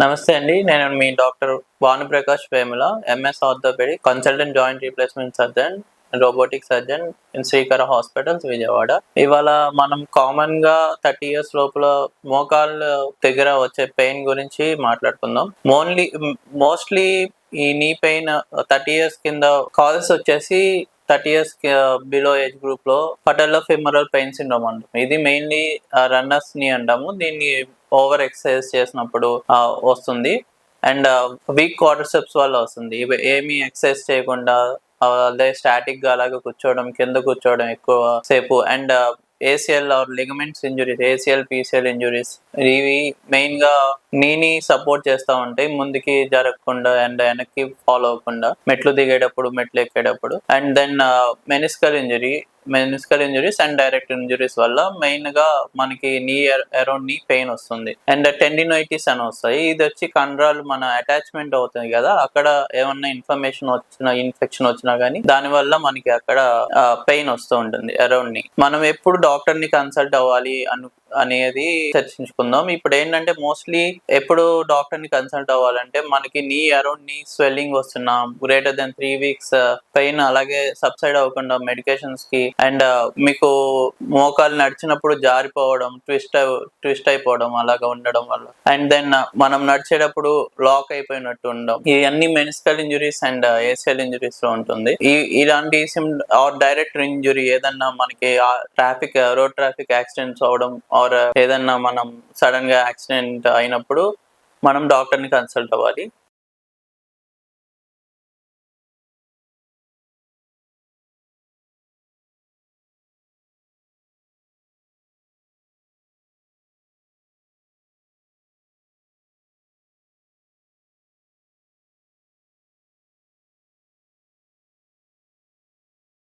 నమస్తే అండి. నేను మీ doctor Bhanuprakash Vemula, MS orthopaedic, consultant joint replacement surgeon, robotic surgeon in Srikara hospitals Vijayawada. ఇవాళ మనం కామన్ గా 30 years లోపల మోకాళ్ళ దగ్గర వచ్చే పెయిన్ గురించి మాట్లాడుకుందాం. మోస్ట్లీ ఈ నీ పెయిన్ 30 years కింద కాజెస్ వచ్చేసి 30 years బిలో ఏజ్ గ్రూప్ లో పటెల్లో ఫెమరల్ పెయిన్ సిండ్రోమ్ అంటాం. ఇది మెయిన్లీ రన్నర్స్ ని అంటాము. దీన్ని ఓవర్ ఎక్సర్సైజ్ చేసినప్పుడు వస్తుంది. అండ్ వీక్ క్వాడ్రిసెప్స్ వల్ల వస్తుంది. ఇవి ఏమి ఎక్సర్సైజ్ చేయకుండా అదే స్టాటిక్ గా అలాగే కూర్చోవడం, కింద కూర్చోవడం ఎక్కువ సేపు, and ACL or ligaments injuries, ACL PCL injuries, ఇవి మెయిన్ గా నీని సపోర్ట్ చేస్తూ ఉంటాయి, ముందుకి జరగకుండా అండ్ వెనక్కి ఫాలో అవ్వకుండా, మెట్లు దిగేటప్పుడు, మెట్లు ఎక్కేటప్పుడు. And then meniscal injuries and direct injuries వల్ల మెయిన్ గా మనకి నీ అరౌండ్ నీ పెయిన్ వస్తుంది. అండ్ టెండినైటిస్ అని వస్తాయి. ఇది వచ్చి కండరాలు మన అటాచ్మెంట్ అవుతుంది కదా, అక్కడ ఏమన్నా ఇన్ఫెక్షన్ వచ్చినా కానీ దాని వల్ల మనకి అక్కడ పెయిన్ వస్తూ ఉంటుంది అరౌండ్ నీ. మనం ఎప్పుడు డాక్టర్ ని కన్సల్ట్ అవ్వాలి అనేది చర్చించుకుందాం. ఇప్పుడు ఏంటంటే మోస్ట్లీ ఎప్పుడు డాక్టర్ ని కన్సల్ట్ అవ్వాలంటే మనకి నీ అరౌండ్ నీ స్వెల్లింగ్ వస్తున్నా, గ్రేటర్ దెన్ 3 weeks పెయిన్ అలాగే సబ్సైడ్ అవ్వకుండా మెడికేషన్స్ కి, అండ్ మీకు మోకాలు నడిచినప్పుడు జారిపోవడం, ట్విస్ట్ అయిపోవడం అలాగా ఉండడం వల్ల, అండ్ దెన్ మనం నడిచేటప్పుడు లాక్ అయిపోయినట్టు ఉండడం, ఇవన్నీ meniscal injuries and ACL injuries లో ఉంటుంది. ఇలాంటి డైరెక్ట్ ఇంజురీ ఏదన్నా మనకి రోడ్ ట్రాఫిక్ యాక్సిడెంట్స్ అవడం ఆర్ ఏదన్నా మనం సడన్ గా యాక్సిడెంట్ అయినప్పుడు మనం డాక్టర్ ని కన్సల్ట్ అవ్వాలి.